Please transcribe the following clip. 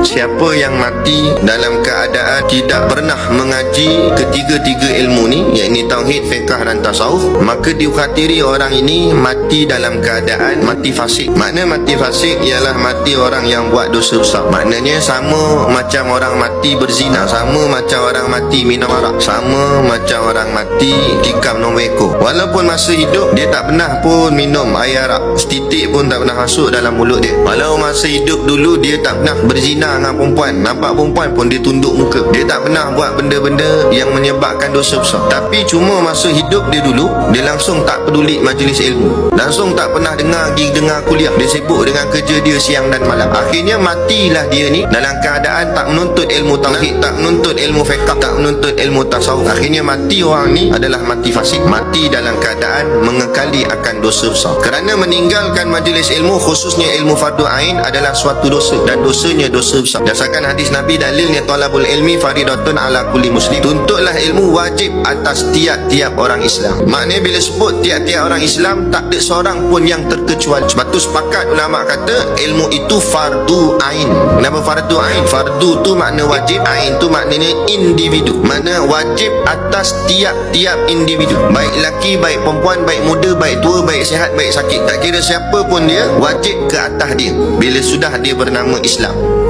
siapa yang mati dalam keadaan tidak pernah mengaji ketiga-tiga ilmu ni, iaitu tauhid, fiqh dan tasawuf, maka dikhatiri orang ini mati dalam keadaan mati fasik. Makna mati fasik ialah mati orang yang buat dosa besar. Maknanya sama macam orang mati berzina, sama macam orang mati minum arak, sama macam orang mati tikam nombor ekor. Walaupun masa hidup dia tak pernah pun minum air arak, setitik pun tak pernah masuk dalam mulut dia. Walau masa hidup dulu dia tak pernah berzina dengan perempuan, nampak perempuan pun dia tunduk muka, dia tak pernah buat benda-benda yang menyebabkan dosa besar. Tapi cuma masa hidup dia dulu, dia langsung tak peduli majlis ilmu, langsung tak pernah dengar kuliah, dia sibuk dengan kerja dia siang dan malam. Akhirnya matilah dia ni dalam keadaan tak menuntut ilmu tauhid, tak menuntut ilmu fiqh, tak menuntut ilmu tasawuf. Akhirnya mati orang ni adalah mati fasik, mati dalam keadaan mengekali akan dosa besar. Kerana meninggalkan majlis ilmu, khususnya ilmu fardu ain, adalah suatu dosa, dan dosanya dosa besar. Berdasarkan hadis Nabi, dalilnya talabul ilmi faridatun ala kulli muslim. Tuntutlah ilmu wajib atas tiap-tiap orang Islam. Maknanya bila sebut tiap-tiap orang Islam, tak ada seorang pun yang terkecuali. Sebab tu sepakat ulama kata ilmu itu fardu ain. Kenapa fardu ain? Fardu tu makna wajib, ain tu maknanya individu. Makna wajib atas tiap-tiap individu, baik lelaki, baik perempuan, baik muda, baik tua, baik sihat, baik sakit. Tak kira siapa pun dia, wajib ke atas dia bila sudah dia bernama Islam.